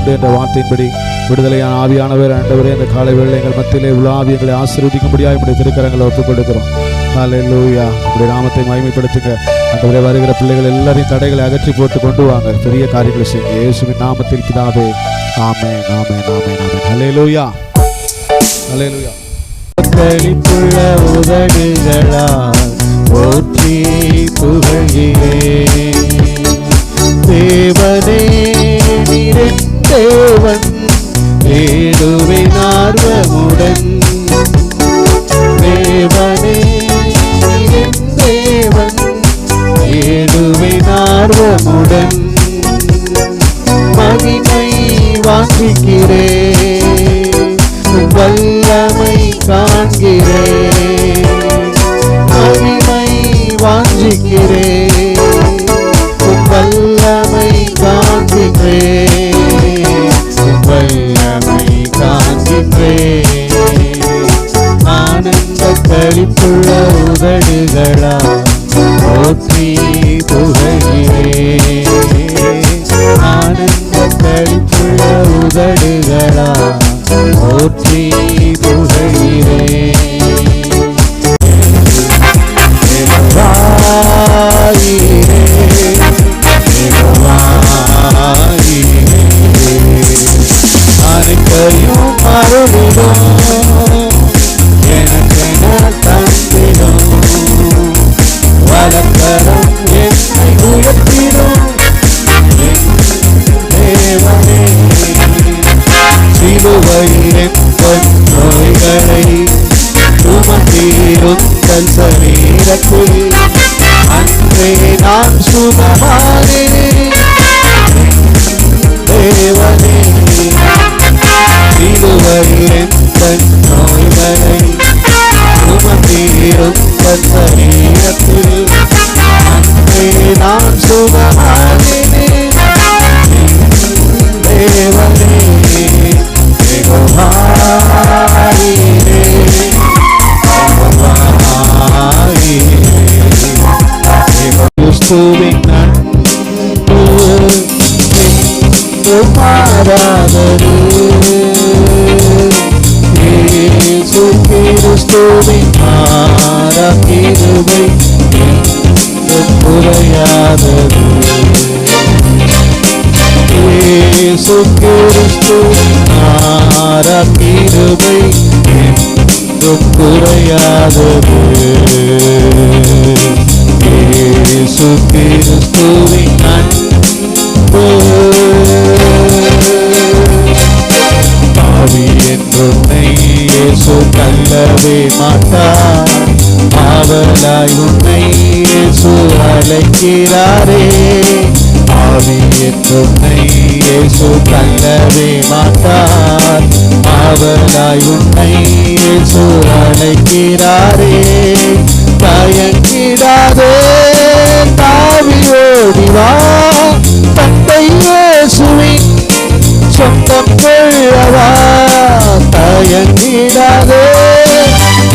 உண்டு என்ற வார்த்தையின்படி விடுதலையான ஆவியானவர் ஆண்டவரே இந்த காலை வேளை எங்கள் மத்தியிலே உள்ள ஆவியங்களை ஆசீர்வதிக்கும்படியாக நம்முடைய திருக்கரங்களை ஒப்புக் கொடுக்கிறோம். ஹல்லேலூயா. உங்களுடைய நாமத்தை மகிமைப்படுத்துங்க ஆண்டவரே. வருகிற பிள்ளைகள் எல்லாரையும் தடைகளை அகற்றி போட்டு கொண்டு வாங்க. பெரிய காரியங்களை செய்யுங்க இயேசுவின் நாமத்தில் பிதாவே. ஆமென் ஆமென் ஆமென் ஆமென். ஹல்லேலூயா ஹல்லேலூயா. களிப்புள்ள உதடுகளால் போற்றி புகழ்கிறேன். தேவனே நீரின் தேவன், தேடுவேன் ஆர்வமுடன். தேவனே நீரின் தேவன், தேடுவேன் ஆர்வமுடன். மகிமை வாஞ்சிக்கிறேன், வல்லமை காண்கிறேன். மகிமை வாஞ்சிக்கிறேன், வல்லமை காண்கிறேன். வல்லமை காண்கிறேன். ஆனந்த களிப்புள்ள உதடுகளா போற்றி புகழ்கிறேன். ஆனந்த களிப்புள்ள உதடுகளா போற்றி புகழ்கிறேன். அனைத்தையும் மறுவிடும், எனக்கென தந்திடும். வலக்கரம் என்னை உயர்த்திடும். தேவனே சிலுவையில் நோய்களை சுமந்தீருந்தல் சரீரத்தில் அன்றே நான் சுகமானேன். தேவனே சிலுவையில் நோய்களை சுமந்தீருந்தல் சரீரத்தில் அன்றே நான் சுகமானேன். தேவனே கிறிஸ்துவின் அன்பு மாறாதது. இயேசு கிறிஸ்துவின் மாறா கிருபை குறையாதது. இயேசு கிறிஸ்துவின் மாறா கிருபை குறையாதது. இயேசு கிறிஸ்துவின் அன்பு பாவி என்றுன்னை இயேசு தள்ளவே மாட்டார். ஆவலாய் உன்னை இயேசு அழைக்கிறாரே. பாவி என்றுன்னை இயேசு தள்ளவே மாட்டார். ஆவலாய் உன்னை இயேசு அழைக்கிறாரே. தயங்கிடாதே, தாவி ஓடிவா. தந்தை இயேசுவின் சொந்தம் கொள்ளவா. தயங்கிடாதே,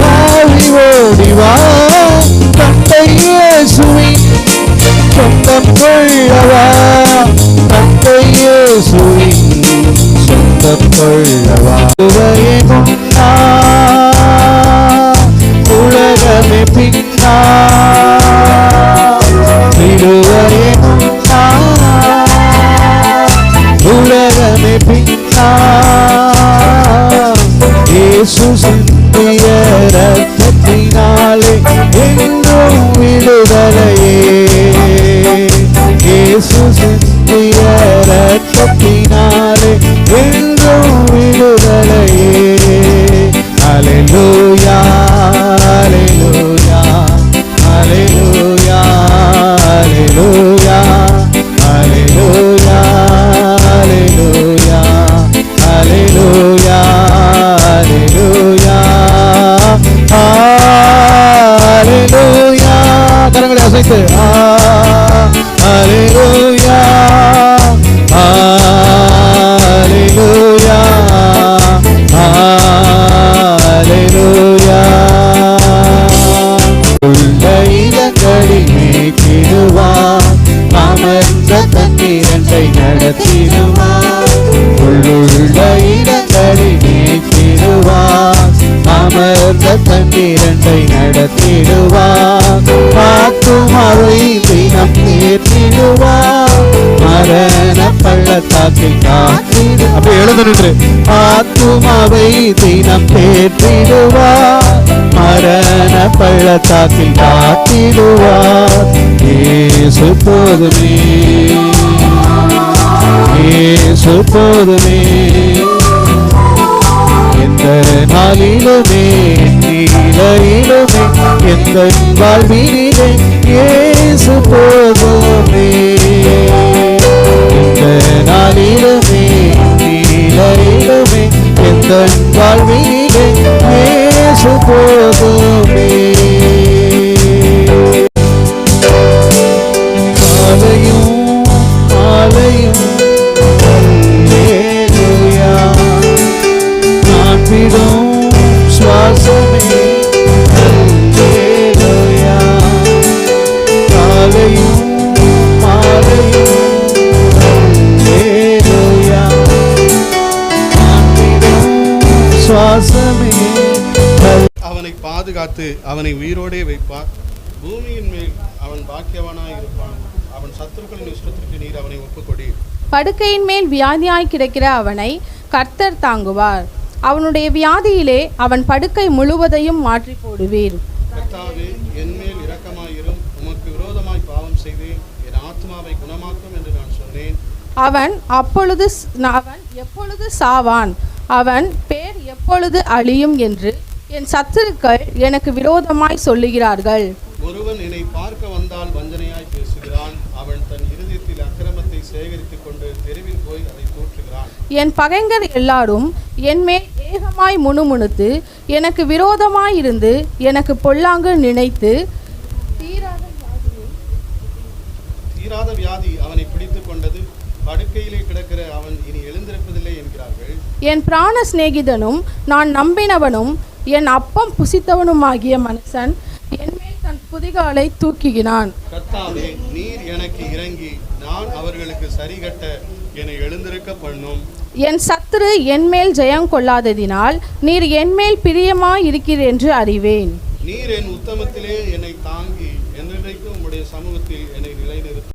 தாவி ஓடிவா. தந்தை இயேசுவின் சொந்தம் கொள்ளவா. தந்தை இயேசுவின் சொந்தம் கொள்ளவா. முன்னா உலகமே பின்னா. திருவரே முன்னா உலகமே பின்னா. இயேசு சிந்திய ரத்தத்தினாலே என்றும் விடுதலையே. இயேசு சிந்திய ரத்தத்தினாலே என்றும் விடுதலையே. ஹல்லேலூயா ஹல்லேலூயா ஹல்லேலூயா ஹல்லேலூயா ஹல்லேலூயா ஹல்லேலூயா ஹல்லேலூயா ஹல்லேலூயா. கரங்களை அசைத்து ஹல்லேலூயா ஹல்லேலூயா ஹல்லேலூயா. உள்ள இடங்களில் மேய்த்திடுவார், அமர்ந்த தண்ணீரண்டை நடத்திடுவார். என்னை நடத்திடுவார். ஆத்துமாவை தினம் தேற்றிடுவார். மரண பள்ளத்தாக்கில் காத்திடு. அப்படியே எழுந்து நின்று ஆத்துமாவை தினம் தேற்றிடுவார். மரண பள்ளத்தாக்கில் காத்திடுவார். இயேசு போதுமே, இயேசு போதுமே. எந்த நாளிலுமே நீலையிலுமே எந்த வாழ்விலே இயேசு போதுமே. எந்த நாளிலுமே நீலையிலுமே எந்த வாழ்விலே இயேசு போதுமே. காலையும் மாலையும் அல்லேலூயா. நான் விடும் சுவாசமே அல்லேலூயா. காலையும் மாலையும் அல்லேலூயா. நான் விடும் சுவாசமே. அவனை பாதுகாத்து அவனை உயிரோடே வைப்பார். பூமியின் மேல் அவன் பாக்கியவானாய் இருப்பான். அவன் சத்துருக்களின் இஷ்டத்திற்கு நீர் அவனை ஒப்புக்கொடி. படுக்கையின் மேல் வியாதியாய் கிடக்கிற அவனை கர்த்தர் தாங்குவார். அவனுடைய வியாதியிலே அவன் படுக்கை முழுவதையும் மாற்றி போடுவீர். கர்த்தாவே, என் மேல் இரக்கமாயிரும். உமக்கு விரோதமாய் பாவம் செய்தேன். என் ஆத்மாவை குணமாக்கும் என்று நான் சொன்னேன். அவன் எப்பொழுது சாவான், அவன் பேர் எப்பொழுது அழியும் என்று என் சத்துருக்கள் எனக்கு விரோதமாய் சொல்லுகிறார்கள். ஒருவன் என்னை பார்க்க வந்தால் வஞ்சனையாய் பேசுகிறான். அவன் தன் இருதயத்தில் அக்கிரமத்தை சேகரித்துக் கொண்டு தெருவில் போய் அதை தூற்றுகிறான். என் பகைஞர் எல்லாரும் என் மேல் ஏகமாய் முணுமுணுத்து எனக்கு விரோதமாயிருந்து எனக்கு பொல்லாங்கு நினைத்து தீராத வியாதி அவனை பிடித்துக் கொண்டது. படுக்கையிலே கிடக்கிற அவன் இனி எழுந்திருப்பதில்லை என்கிறார்கள். என் பிராண சிநேகிதனும் நான் நம்பினவனும் என் அப்பம் புசித்தவனுமாகிய மனுஷன் என் மேல் தன் புதிகாலை தூக்குகிறான். கர்த்தாவே, நீர் எனக்கு இறங்கி நான் அவர்களுக்கு சரிகட்ட என்னை எழுந்திருக்க பண்ணும். என் சத்துரு என் மேல் ஜெயம் கொள்ளாததினால் நீர் என் மேல் பிரியமாய் இருக்கிறீர் என்று அறிவேன். நீர் என் உத்தமத்திலே என்னை தாங்கி என்றைக்கும் உம்முடைய சமூகத்தில் என்னை நிலைநிறுத்தும்.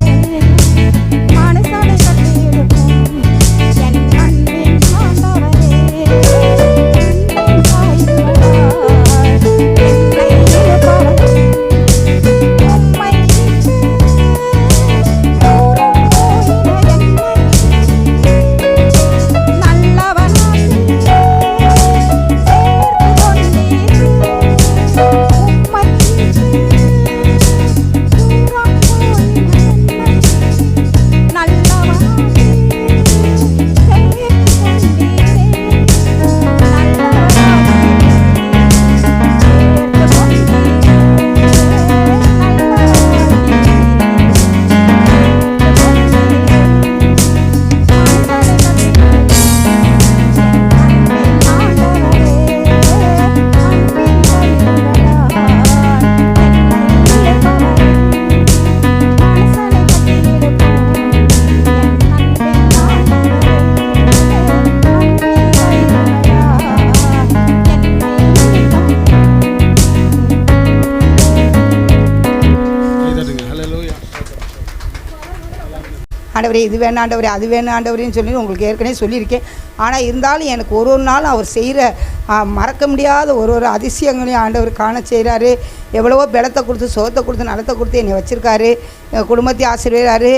ஆண்டவரே இது வேணும் ஆண்டவரே அது வேணும் ஆண்டவரேன்னு சொல்லி உங்களுக்கு ஏற்கனவே சொல்லியிருக்கேன். ஆனால் இருந்தாலும் எனக்கு ஒரு ஒரு நாள் அவர் செய்கிற மறக்க முடியாத ஒரு ஒரு அதிசயங்களையும் ஆண்டவர் காண செய்கிறாரு. எவ்வளவோ பலத்தை கொடுத்து சுகத்தை கொடுத்து நலத்தை கொடுத்து என்னை வச்சுருக்காரு. என் குடும்பத்தையும் ஆசீர்வதிக்கிறாரு.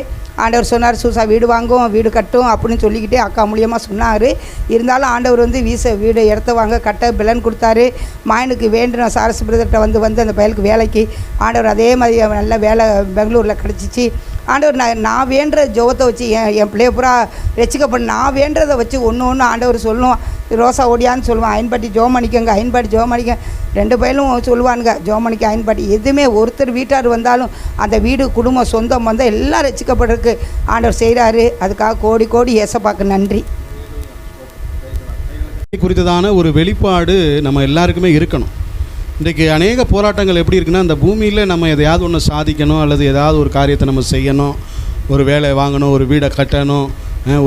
ஆண்டவர் சொன்னார், சூசா வீடு வாங்கும் வீடு கட்டும் அப்படின்னு சொல்லிக்கிட்டே அக்கா மூலியமாக சொன்னார். இருந்தாலும் ஆண்டவர் வந்து வீடு இடத்த வாங்க கட்ட பிலன் கொடுத்தாரு. மாயனுக்கு வேண்டின சாரஸ் பிரதர்கிட்ட வந்து அந்த பயலுக்கு வேலைக்கு ஆண்டவர் அதே மாதிரி நல்ல வேலை பெங்களூரில் கிடச்சிச்சு. ஆண்டவர் நான் வேண்டுற ஜோகத்தை வச்சு என் பிள்ளைய பூரா ரசிக்கப்படும். நான் வேண்டுறதை வச்சு ஒன்று ஒன்று ஆண்டவர் சொல்லுவோம். ரோசா ஓடியான்னு சொல்லுவான், அயன்பாட்டி ஜோமணிக்கங்க அயன்பாட்டி ஜோமணிக்க 2 பயிலும் சொல்லுவானுங்க ஜோமணிக்க அயன்பாட்டி. எதுவுமே ஒருத்தர் வீட்டார் வந்தாலும் அந்த வீடு குடும்பம் சொந்தம் வந்தால் எல்லாம் ரசிக்கப்படுறதுக்கு ஆண்டவர் செய்கிறாரு. அதுக்காக கோடி கோடி ஏசப்பாக்கு நன்றி. குறித்ததான ஒரு வெளிப்பாடு நம்ம எல்லாருக்குமே இருக்கணும். இன்றைக்கி அநேக போராட்டங்கள் எப்படி இருக்குன்னா, அந்த பூமியில் நம்ம எதையாவது ஒன்று சாதிக்கணும் அல்லது ஏதாவது ஒரு காரியத்தை நம்ம செய்யணும், ஒரு வேலை வாங்கணும், ஒரு வீடை கட்டணும்,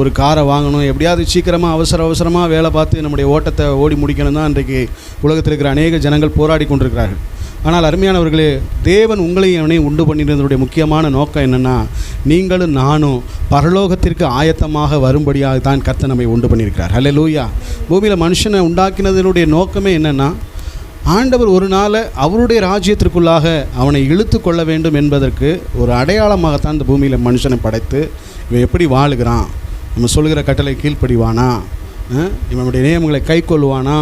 ஒரு காரை வாங்கணும், எப்படியாவது சீக்கிரமாக அவசரமாக வேலை பார்த்து நம்முடைய ஓட்டத்தை ஓடி முடிக்கணும் தான் இன்றைக்கு உலகத்தில் இருக்கிற அநேக ஜனங்கள் போராடி கொண்டிருக்கிறார்கள். ஆனால் அருமையானவர்களே, தேவன் உங்களையும் என்னையும் உண்டு பண்ணியிருந்ததுடைய முக்கியமான நோக்கம் என்னென்னா, நீங்களும் நானும் பரலோகத்திற்கு ஆயத்தமாக வரும்படியாக தான் கர்த்தர் நம்மை உண்டு பண்ணியிருக்கிறார். ஹல்லேலூயா. பூமியில் மனுஷனை உண்டாக்கினதனுடைய நோக்கமே என்னென்னா, ஆண்டவர் ஒரு நாள் அவருடைய ராஜ்யத்திற்குள்ளாக அவனை இழுத்து கொள்ள வேண்டும் என்பதற்கு ஒரு அடையாளமாகத்தான் இந்த பூமியில் மனுஷனை படைத்து இவன் எப்படி வாழுகிறான், நம்ம சொல்கிற கட்டளை கீழ்ப்படிவானா, இவனுடைய நியமங்களை கை கொள்வானா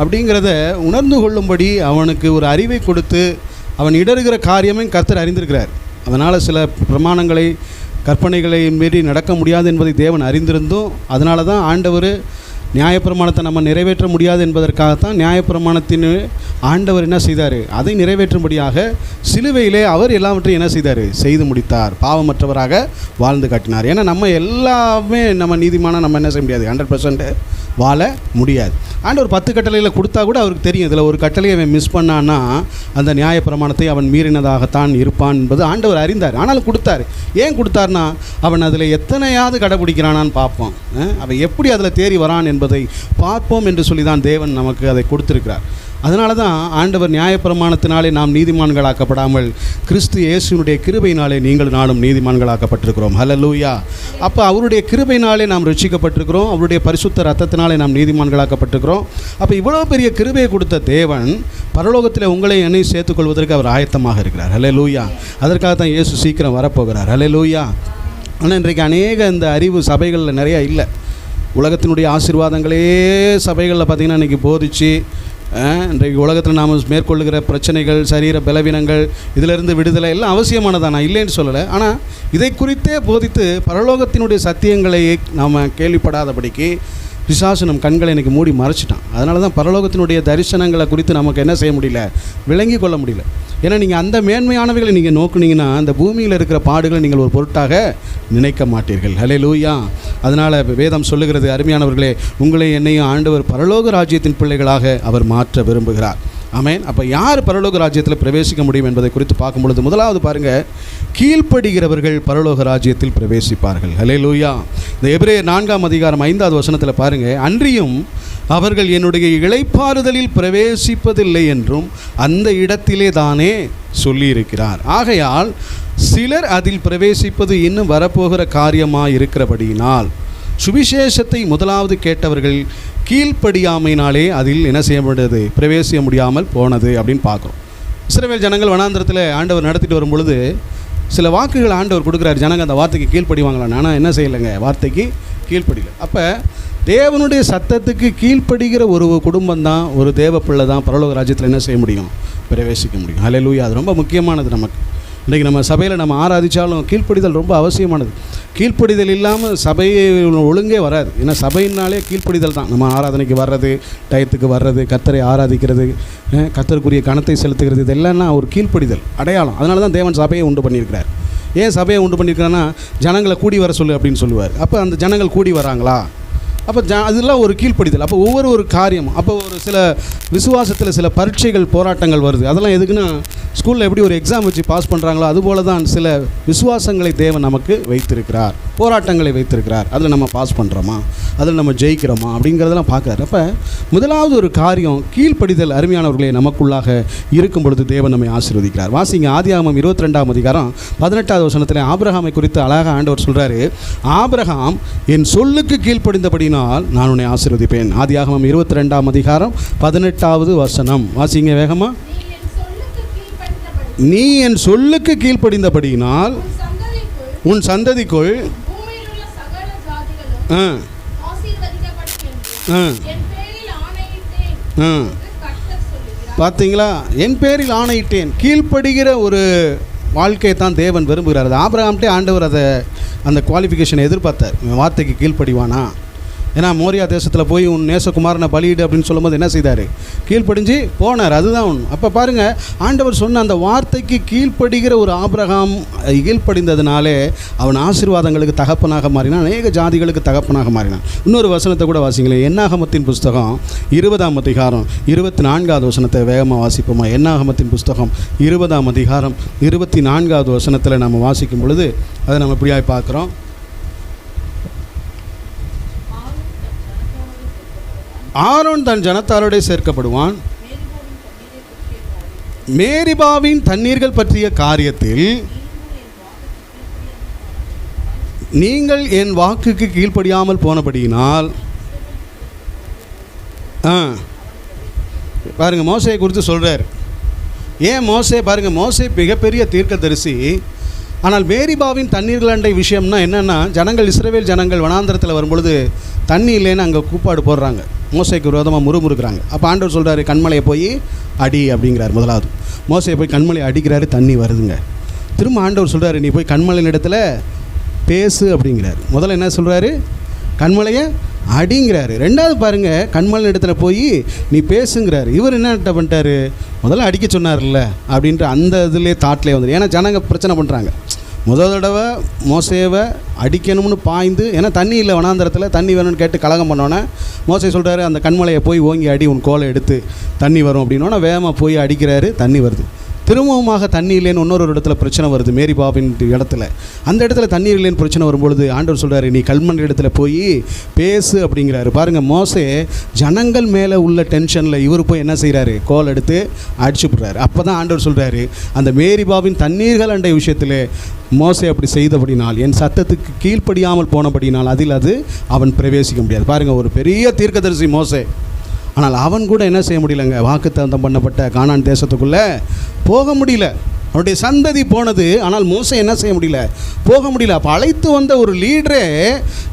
அப்படிங்கிறத உணர்ந்து கொள்ளும்படி அவனுக்கு ஒரு அறிவை கொடுத்து அவன் இடறுகிற காரியமே கர்த்தர் அறிந்திருக்கிறார். அதனால் சில பிரமாணங்களை கற்பனைகளை மீறி நடக்க முடியாது என்பதை தேவன் அறிந்திருந்தும், அதனால தான் ஆண்டவர் நியாயப்பிரமாணத்தை நம்ம நிறைவேற்ற முடியாது என்பதற்காகத்தான் நியாயப்பிரமாணத்தின் ஆண்டவர் என்ன செய்தார், அதை நிறைவேற்றும்படியாக சிலுவையிலே அவர் எல்லாவற்றையும் என்ன செய்தார், செய்து முடித்தார். பாவமற்றவராக வாழ்ந்து காட்டினார். ஏன்னா நம்ம எல்லாமே நம்ம நீதிமானா நம்ம என்ன செய்ய முடியாது, 100% வாழ முடியாது. ஆண்டவர் 10 கட்டளையில் கொடுத்தா கூட அவருக்கு தெரியும், இதில் ஒரு கட்டளையை அவன் மிஸ் பண்ணான்னா அந்த நியாயப்பிரமாணத்தை அவன் மீறினதாகத்தான் இருப்பான் என்பது ஆண்டவர் அறிந்தார். ஆனாலும் கொடுத்தார். ஏன் கொடுத்தார்னா, அவன் அதில் எத்தனையாவது கடைபிடிக்கிறானான்னு பார்ப்போம், அவன் எப்படி அதில் தேறி வரான் என்பதை பார்ப்போம் என்று சொல்லி தான் தேவன் நமக்கு அதை கொடுத்திருக்கிறார். அதனால தான் ஆண்டவர் நியாயப்பிரமாணத்தினாலே நாம் நீதிமான்களாக்கப்படாமல் கிறிஸ்து இயேசுவினுடைய கிருபையினாலே நீங்கள் நானும் நீதிமான்களாக்கப்பட்டிருக்கிறோம். ஹல்லேலூயா. அப்போ அவருடைய கிருபையினாலே நாம் ரட்சிக்கப்பட்டிருக்கிறோம், அவருடைய பரிசுத்த ரத்தத்தினாலே நாம் நீதிமான்களாக்கப்பட்டிருக்கிறோம். அப்போ இவ்வளோ பெரிய கிருபையை கொடுத்த தேவன் பரலோகத்தில் உங்களை என்னை சேர்த்துக்கொள்வதற்கு அவர் ஆயத்தமாக இருக்கிறார். ஹல்லேலூயா. அதற்காக தான் இயேசு சீக்கிரம் வரப்போகிறார். ஹல்லேலூயா. ஆனால் இன்றைக்கு அநேக இந்த அறிவு சபைகளில் நிறையா இல்லை. உலகத்தினுடைய ஆசீர்வாதங்களே சபைகளில் பார்த்திங்கன்னா இன்றைக்கி போதிச்சு இன்றைக்கு உலகத்தில் நாம் மேற்கொள்ளுகிற பிரச்சனைகள், சரீர பலவீனங்கள், இதிலிருந்து விடுதலை எல்லாம் அவசியமானதான், நான் இல்லைன்னு சொல்லலை. ஆனால் இதை குறித்தே போதித்து பரலோகத்தினுடைய சத்தியங்களை நாம் கேள்விப்படாதபடிக்கு பிசாசு நம் கண்களை இன்றைக்கி மூடி மறைச்சிட்டான். அதனால தான் பரலோகத்தினுடைய தரிசனங்களை குறித்து நமக்கு என்ன செய்ய முடியல, விளங்கி கொள்ள முடியல. ஏன்னா நீங்கள் அந்த மேன்மையானவைகளை நீங்கள் நோக்குனீங்கன்னா அந்த பூமியில் இருக்கிற பாடுகளை நீங்கள் ஒரு பொருட்டாக நினைக்க மாட்டீர்கள். ஹல்லேலூயா. அதனால் வேதம் சொல்லுகிறது, அருமையானவர்களே, உங்களை என்னையும் ஆண்டவர் பரலோக ராஜ்யத்தின் பிள்ளைகளாக அவர் மாற்ற விரும்புகிறார். ஆமென். அப்போ யார் பரலோக ராஜ்யத்தில் பிரவேசிக்க முடியும் என்பதை குறித்து பார்க்கும் பொழுது, முதலாவது பாருங்கள், கீழ்ப்படுகிறவர்கள் பரலோக ராஜ்யத்தில் பிரவேசிப்பார்கள். ஹல்லேலூயா. இந்த எபிரேயர் 4ஆம் அதிகாரம் 5வது வசனத்தில் பாருங்கள், அன்றியும் அவர்கள் என்னுடைய இளைப்பாறுதலில் பிரவேசிப்பதில்லை என்றும் அந்த இடத்திலே தானே சொல்லியிருக்கிறார். ஆகையால் சிலர் அதில் பிரவேசிப்பது இன்னும் வரப்போகிற காரியமாக இருக்கிறபடியினால் சுவிசேஷத்தை முதலாவது கேட்டவர்கள் கீழ்ப்படியாமையினாலே அதில் என்ன செய்ய முடியாது, பிரவேசிக்க முடியாமல் போனது அப்படின்னு பார்க்குறோம். இஸ்ரவேல் ஜனங்கள் வனாந்திரத்தில் ஆண்டவர் நடத்திட்டு வரும் பொழுது சில வாக்குகள் ஆண்டவர் கொடுக்குறாரு, ஜனங்க அந்த வார்த்தைக்கு கீழ்ப்படிவாங்களான்னு. ஆனால் என்ன செய்யலைங்க, வார்த்தைக்கு கீழ்ப்படியல. அப்போ தேவனுடைய சத்தத்துக்கு கீழ்ப்படுகிற ஒரு குடும்பம் தான், ஒரு தேவ பிள்ளை தான் பரலோக ராஜ்யத்தில் என்ன செய்ய முடியும், பிரவேசிக்க முடியும். ஹல்லேலூயா. அது ரொம்ப முக்கியமானது நமக்கு. இன்றைக்கி நம்ம சபையில் நம்ம ஆராதித்தாலும் கீழ்ப்படிதல் ரொம்ப அவசியமானது. கீழ்ப்படிதல் இல்லாமல் சபையை ஒழுங்கே வராது. ஏன்னா சபையினாலே கீழ்ப்படிதல் தான். நம்ம ஆராதனைக்கு வர்றது, டயத்துக்கு வர்றது, கர்த்தரை ஆராதிக்கிறது, கர்த்தருக்குரிய கணத்தை செலுத்துகிறது, இதெல்லாம் ஒரு கீழ்ப்படிதல் அடையாளம். அதனால தான் தேவன் சபையை உண்டு பண்ணியிருக்கிறார். ஏன் சபையை உண்டு பண்ணியிருக்கிறான்னா, ஜனங்களை கூடி வர சொல்லு அப்படின்னு சொல்லுவார். அப்போ அந்த ஜனங்கள் கூடி வராங்களா, அப்போ அதெல்லாம் ஒரு கீழ்ப்படிதல். அப்போ ஒவ்வொரு காரியம், அப்போ ஒரு சில விசுவாசத்தில் சில பரீட்சைகள், போராட்டங்கள் வருது. அதெல்லாம் எதுக்குன்னா, ஸ்கூலில் எப்படி ஒரு எக்ஸாம் வச்சு பாஸ் பண்ணுறாங்களோ அதுபோல தான் சில விசுவாசங்களை தேவன் நமக்கு வைத்திருக்கிறார், போராட்டங்களை வைத்திருக்கிறார். அதில் நம்ம பாஸ் பண்ணுறோமா, அதில் நம்ம ஜெயிக்கிறோமா அப்படிங்கிறதெல்லாம் பார்க்குறாரு. அப்போ முதலாவது ஒரு காரியம் கீழ்ப்படிதல். அருமையானவர்களே, நமக்குள்ளாக இருக்கும் பொழுது தேவன் நம்மை ஆசீர்வதிக்கிறார். வாசிங்க ஆதியாகமம் 22ஆம் அதிகாரம் 18வது வசனத்தில் ஆபிரகாமை குறித்து அழகாக ஆண்டவர் சொல்கிறாரு, ஆபிரகாம் என் சொல்லுக்கு கீழ்ப்படிந்தபடினால் நான் உன்னை ஆசீர்வதிப்பேன். ஆதியாகமம் 22ஆம் அதிகாரம் 18வது வசனம் வாசிங்க வேகமா. நீ என் சொல்லுக்கு கீழ்ப்படிந்தபடியினால் உன் சந்ததிக்குள் பார்த்தீங்களா, என் பேரில் ஆணையிட்டேன். கீழ்ப்படுகிற ஒரு வாழ்க்கையை தான் தேவன் விரும்புகிறார். அது ஆபிரகாம்கிட்டே ஆண்டவர் அதை அந்த குவாலிஃபிகேஷனை எதிர்பார்த்தார். வார்த்தைக்கு கீழ்ப்படிவானா, ஏன்னா மோரியா தேசத்தில் போய் உன் நேசகுமாரனை பலியிடு அப்படின்னு சொல்லும்போது என்ன செய்தார், கீழ்ப்படிஞ்சு போனார். அதுதான் ஒன்று. அப்போ பாருங்கள், ஆண்டவர் சொன்ன அந்த வார்த்தைக்கு கீழ்ப்படுகிற ஒரு ஆபிரகாம் கீழ்ப்படிந்ததுனாலே அவன் ஆசீர்வாதங்களுக்கு தகப்பனாக மாறினான், அநேக ஜாதிகளுக்கு தகப்பனாக மாறினான். இன்னொரு வசனத்தை கூட வாசிங்களேன். என்னாகமத்தின் புஸ்தகம் 20ஆம் அதிகாரம் 24வது வசனத்தை வேகமாக வாசிப்போமா. என்னாகமத்தின் புஸ்தகம் 20ஆம் அதிகாரம் 24வது வசனத்தில் நம்ம வாசிக்கும் பொழுது அதை நம்ம இப்படியாய் பார்க்குறோம். ஆரோன் தன் ஜனத்தாரோடே சேர்க்கப்படுவான். மேரிபாவின் தண்ணீர்கள் பற்றிய காரியத்தில் நீங்கள் என் வாக்குக்கு கீழ்ப்படியாமல் போனபடியினால். பாருங்க, மோசையை குறித்து சொல்கிறார். ஏன் மோசே, பாருங்க, மோசே மிகப்பெரிய தீர்க்கதரிசி. ஆனால் மேரிபாவின் தண்ணீர்கள் அண்டை விஷயம்னா என்னென்னா, ஜனங்கள் இஸ்ரவேல் ஜனங்கள் வனாந்திரத்தில் வரும்பொழுது தண்ணி இல்லைன்னு அங்கே கூப்பாடு போடுறாங்க, மோசைக்கு விரோதமாக முறுமுறுக்கிறாங்க. அப்போ ஆண்டவர் சொல்கிறாரு, கண்மலையை போய் அடி அப்படிங்கிறார். முதலாவது மோசையை போய் கண்மலையை அடிக்கிறாரு, தண்ணி வருதுங்க. திரும்ப ஆண்டவர் சொல்கிறாரு, நீ போய் கண்மலையின் இடத்துல பேசு அப்படிங்கிறார். முதல்ல என்ன சொல்கிறாரு, கண்மலையை அடிங்கிறாரு. ரெண்டாவது பாருங்கள், கண்மலையின் இடத்துல போய் நீ பேசுங்கிறாரு. இவர் என்ன பண்ணிட்டாரு, முதல்ல அடிக்க சொன்னார்ல அப்படின்ற அந்த இதுலேயே தாட்லேயே வந்துடும். ஏன்னா ஜனங்க பிரச்சனை பண்ணுறாங்க. முதல் தடவை மோசேவை அடிக்கணும்னு பாய்ந்து, ஏன்னா தண்ணி இல்லை வனாந்தரத்தில், தண்ணி வேணும்னு கேட்டு கலகம் பண்ணோன்னே மோசே சொல்கிறாரு, அந்த கண்மலையை போய் ஓங்கி அடி, உன் கோலை எடுத்து தண்ணி வரும் அப்படின்னோன்னா வேகமாக போய் அடிக்கிறாரு, தண்ணி வருது. திரும்பவுமாக தண்ணி இல்லைன்னு இன்னொரு இடத்துல பிரச்சனை வருது, மேரிபாவின் இடத்துல. அந்த இடத்துல தண்ணீர் இல்லைன்னு பிரச்சனை வரும்பொழுது ஆண்டவர் சொல்கிறாரு, நீ கல்மண் இடத்துல போய் பேசு அப்படிங்கிறாரு. பாருங்கள், மோசே ஜனங்கள் மேலே உள்ள டென்ஷனில் இவர் போய் என்ன செய்கிறாரு, கோல் எடுத்து அடிச்சுப்படுறாரு. அப்போ தான் ஆண்டவர் சொல்கிறாரு, அந்த மேரிபாவின் தண்ணீர்கள் அண்டை விஷயத்தில் மோசே அப்படி செய்தபடினால், என் சத்தத்துக்கு கீழ்ப்படியாமல் போனபடினால் அதில் அது அவன் பிரவேசிக்க முடியாது. பாருங்கள், ஒரு பெரிய தீர்க்கதரிசி மோசே. ஆனால் அவன் கூட என்ன செய்ய முடியலங்க, வாக்குத்தத்தம் பண்ணப்பட்ட கானான் தேசத்துக்குள்ளே போக முடியல. அவனுடைய சந்ததி போனது, ஆனால் மோசே என்ன செய்ய முடியல, போக முடியல. அப்போ அழைத்து வந்த ஒரு லீடரே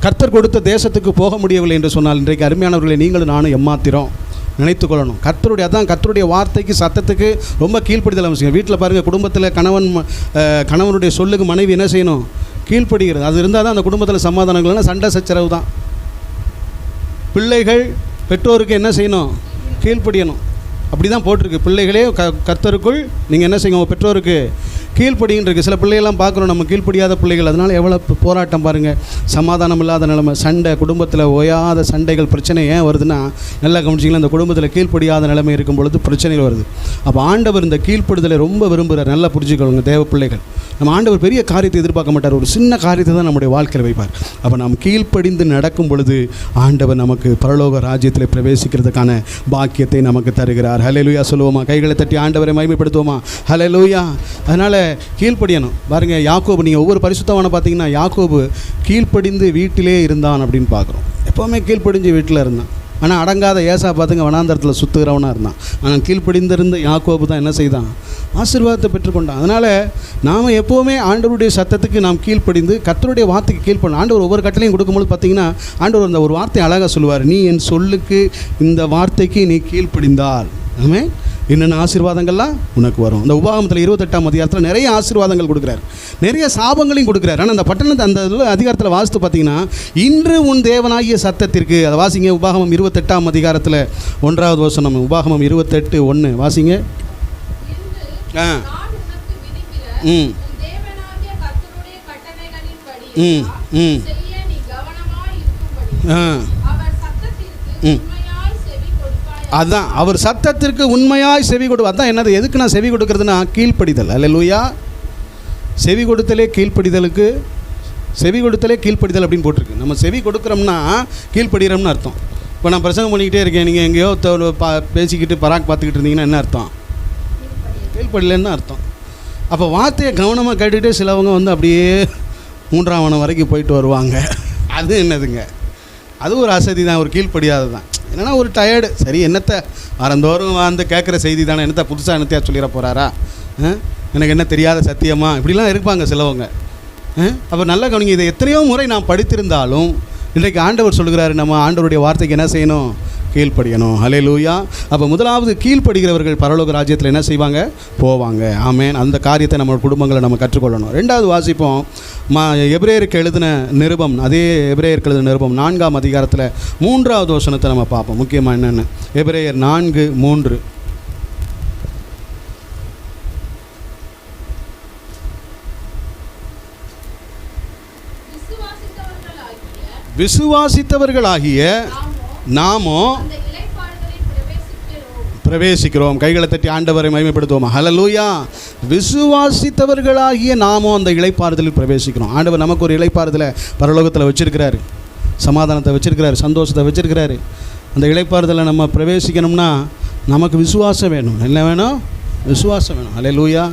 கர்த்தர் கொடுத்த தேசத்துக்கு போக முடியவில்லை என்று சொன்னால், இன்றைக்கு அருமையானவர்களை நீங்களும் நானும் எம்மாத்திரம் நினைத்து கொள்ளணும். கர்த்தருடைய வார்த்தைக்கு, சத்தத்துக்கு ரொம்ப கீழ்ப்படிதல் அவசியம். வீட்டில் பாருங்கள், குடும்பத்தில் கணவனுடைய சொல்லுக்கு மனைவி என்ன செய்யணும், கீழ்ப்படுகிறது. அது இருந்தால் தான் அந்த குடும்பத்தில் சமாதானங்கள்னா சண்டை சச்சரவு தான். பிள்ளைகள் பெற்றோருக்கு என்ன செய்யணும், கீழ்ப்படியணும். அப்படி தான் போட்டிருக்கு, பிள்ளைகளே கர்த்தருக்குள் நீங்கள் என்ன செய்யணும், பெற்றோருக்கு கீழ்ப்படின்னு இருக்குது. சில பிள்ளைகள்லாம் பார்க்குறோம், நம்ம கீழ்ப்படியாத பிள்ளைகள். அதனால் எவ்வளோ போராட்டம் பாருங்கள், சமாதானம் இல்லாத நிலைமை, சண்டை, குடும்பத்தில் ஓயாத சண்டைகள், பிரச்சனை ஏன் வருதுன்னா, நல்லா கவனிச்சிங்களா, அந்த குடும்பத்தில் கீழ்ப்படியாத நிலைமை இருக்கும் பொழுது பிரச்சனைகள் வருது. அப்போ ஆண்டவர் இந்த கீழ்ப்படுதலை ரொம்ப விரும்புகிறார். நல்லா புரிஞ்சுக்கொள்ளுங்க தேவ பிள்ளைகள். நம்ம ஆண்டவர் பெரிய காரியத்தை எதிர்பார்க்க மாட்டார், ஒரு சின்ன காரியத்தை தான் நம்முடைய வாழ்க்கையில் வைப்பார். அப்போ நாம் கீழ்ப்படிந்து நடக்கும் பொழுது ஆண்டவர் நமக்கு பரலோக ராஜ்யத்தில் பிரவேசிக்கிறதுக்கான பாக்கியத்தை நமக்கு தருகிறார். ஹல்லேலூயா சொல்லுவோமா? கைகளை தட்டி ஆண்டவரை மகிமைப்படுத்துவோமா? ஹல்லேலூயா. அதனால் கீழ்ப்படியணும். பாருங்கள், யாக்கோபு, நீங்கள் ஒவ்வொரு பரிசுத்தவானை பார்த்தீங்கன்னா யாக்கோபு கீழ்ப்படிந்து வீட்டிலே இருந்தான் அப்படின்னு பார்க்குறோம். எப்போவுமே கீழ்ப்படிஞ்சு வீட்டில் இருந்தான். ஆனால் அடங்காத ஏசா பார்த்துங்க, வனாந்தரத்தில் சுற்றுகிறவனாக இருந்தான். ஆனால் கீழ்ப்படிந்திருந்த யாக்கோபு தான் என்ன செய்தான், ஆசீர்வாதத்தை பெற்றுக்கொண்டான். அதனால் நாம் எப்போவுமே ஆண்டவருடைய சத்தத்துக்கு நாம் கீழ்ப்படிந்து கர்த்தருடைய வார்த்தைக்கு கீழ்ப்படணும். ஆண்டவர் ஒவ்வொரு கட்டளையும் கொடுக்கும்போது பார்த்தீங்கன்னா, ஆண்டவர் அந்த ஒரு வார்த்தை அழகாக சொல்லுவார், நீ என் சொல்லுக்கு, இந்த வார்த்தைக்கு நீ கீழ்ப்படிந்தால் ஆமே என்னென்ன ஆசீர்வாதங்கள்லாம் உனக்கு வரும். இந்த உபாகமத்தில் 28ஆம் அதிகாரத்தில் நிறைய ஆசீர்வாதங்கள் கொடுக்குறாரு, நிறைய சாபங்களையும் கொடுக்குறாரு. ஆனால் அந்த பட்டணத்தை அந்த அதிகாரத்தில் வாசித்து பார்த்தீங்கன்னா, இன்று உன் தேவனாகிய சத்தத்திற்கு, அதை வாசிங்க. உபாகமம் 28ஆம் அதிகாரத்தில் 1வது வசனம், உபாகமம் 28:1 வாசிங்க. அதான் அவர் சத்தத்திற்கு உண்மையாய் செவி கொடு. அதான் என்னது, எதுக்கு நான் செவி கொடுக்கறதுன்னா கீழ்ப்படிதல். அல்லேலூயா. செவி கொடுத்தலே கீழ்ப்படிதலுக்கு, செவி கொடுத்தலே கீழ்ப்படிதல் அப்படின்னு போட்டிருக்கு. நம்ம செவி கொடுக்குறோம்னா கீழ்ப்படுகிறோம்னு அர்த்தம். இப்போ நான் பிரசங்கம் பண்ணிக்கிட்டே இருக்கேன், நீங்கள் எங்கேயோ பேசிக்கிட்டு பராக் பார்த்துக்கிட்டு இருந்தீங்கன்னா என்ன அர்த்தம், கீழ்ப்படியலன்னு அர்த்தம். அப்போ வார்த்தையை கவனமாக கேட்டுக்கிட்டே சிலவங்க வந்து அப்படியே 3ஆம் வனம் வரைக்கும் போயிட்டு வருவாங்க. அது என்னதுங்க, அது ஒரு அசதி தான், ஒரு கீழ்ப்படியாது தான். என்னென்னா ஒரு டயர்டு. சரி, என்னத்தை வாரந்தோறும் வந்து கேட்குற செய்தி தானே, என்னத்தை புதுசாக என்னத்தையா சொல்லிட போகிறாரா, எனக்கு என்ன தெரியாத சத்தியமா, இப்படிலாம் இருப்பாங்க சிலவங்க. அப்போ நல்லா கவனிங்க, இதை எத்தனையோ முறை நான் படித்திருந்தாலும் இன்றைக்கு ஆண்டவர் சொல்கிறாரு, நம்ம ஆண்டவருடைய வார்த்தைக்கு என்ன செய்யணும், கீழ்ப்படியணும். ஹல்லேலூயா. அப்போ முதலாவது கீழ்ப்படுகிறவர்கள் பரலோக ராஜ்யத்தில் என்ன செய்வாங்க, போவாங்க. ஆமென். அந்த காரியத்தை நம்ம குடும்பங்களை நம்ம கற்றுக்கொள்ளணும். 2வது வாசிப்போம், எபிரேயருக்கு எழுதின நிருபம், அதே எபிரேயருக்கு எழுதின நிருபம் 4ஆம் அதிகாரத்தில் 3வது வசனத்தை நம்ம பார்ப்போம். முக்கியமாக என்னென்னு, எபிரேயர் 4:3. விசுவாசித்தவர்களாகிய நாமோ பிரவேசிக்கிறோம். கைகளை தட்டி ஆண்டவரை மகிமைப்படுத்துவோம். ஹல்லேலூயா. விசுவாசித்தவர்களாகிய நாமோ அந்த இளைப்பாறுதலில் பிரவேசிக்கிறோம். ஆண்டவர் நமக்கு ஒரு இளைப்பாறுதலை பரலோகத்தில் வச்சிருக்கிறாரு, சமாதானத்தை வச்சிருக்கிறாரு, சந்தோஷத்தை வச்சிருக்கிறாரு. அந்த இளைப்பாறுதலை நம்ம பிரவேசிக்கணும்னா நமக்கு விசுவாசம் வேணும். என்ன வேணும்? விசுவாசம் வேணும். அல்லேலூயா.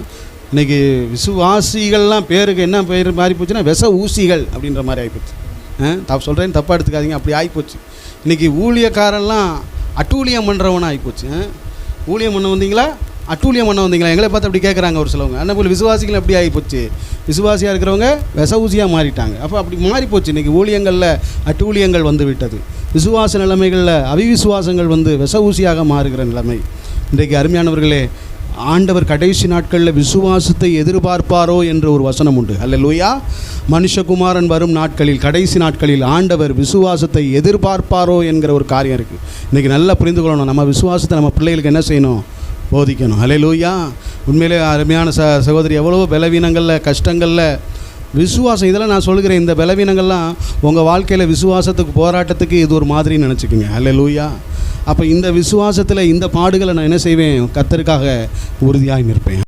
இன்றைக்கி விசுவாசிகள்லாம் பேருக்கு என்ன பேர் மாறி போச்சுன்னா விச ஊசிகள் அப்படின்ற மாதிரி ஆகிப்போச்சு. சொல்கிறேன்னு தப்பாக எடுத்துக்காதீங்க, அப்படி ஆகிப்போச்சு. இன்றைக்கி ஊழியக்காரெல்லாம் அட்டூழியம் பண்ணுறவனாக ஆகிப்போச்சு. ஊழியம் பண்ண வந்தீங்களா, அட்டூழியம் பண்ண வந்தீங்களா, எங்களை பார்த்து அப்படி கேட்குறாங்க ஒரு சிலவங்க. அந்த போல் விசுவாசிகள் அப்படி ஆகிப்போச்சு. விசுவாசியாக இருக்கிறவங்க விச ஊசியாக மாறிட்டாங்க. அப்போ அப்படி மாறிப்போச்சு. இன்றைக்கி ஊழியங்களில் அட்டூழியங்கள் வந்து விட்டது. விசுவாச நிலைமைகளில் அவிவிசுவாசங்கள் வந்து விச ஊசியாக மாறுகிற நிலைமை. இன்றைக்கு அருமையானவர்களே, ஆண்டவர் கடைசி நாட்களில் விசுவாசத்தை எதிர்பார்ப்பாரோ என்ற ஒரு வசனம் உண்டு. அல்லேலூயா. மனுஷகுமாரன் வரும் நாட்களில், கடைசி நாட்களில் ஆண்டவர் விசுவாசத்தை எதிர்பார்ப்பாரோ என்கிற ஒரு காரியம் இருக்குது. இன்றைக்கி நல்லா புரிந்து கொள்ளணும். நம்ம விசுவாசத்தை நம்ம பிள்ளைகளுக்கு என்ன செய்யணும்? போதிக்கணும். அல்லேலூயா. உண்மையிலே அருமையான சகோதரி, எவ்வளோ பலவீனங்களில், கஷ்டங்களில் விசுவாசம், இதெல்லாம் நான் சொல்கிறேன், இந்த பலவீனங்கள்லாம் உங்கள் வாழ்க்கையில் விசுவாசத்துக்கு, போராட்டத்துக்கு இது ஒரு மாதிரி நினச்சிக்கோங்க. அல்லேலூயா. அப்போ இந்த விசுவாசத்தில் இந்த பாடுகளை நான் என்ன செய்வேன்? கர்த்தருக்காக உறுதியாக நிற்பேன்.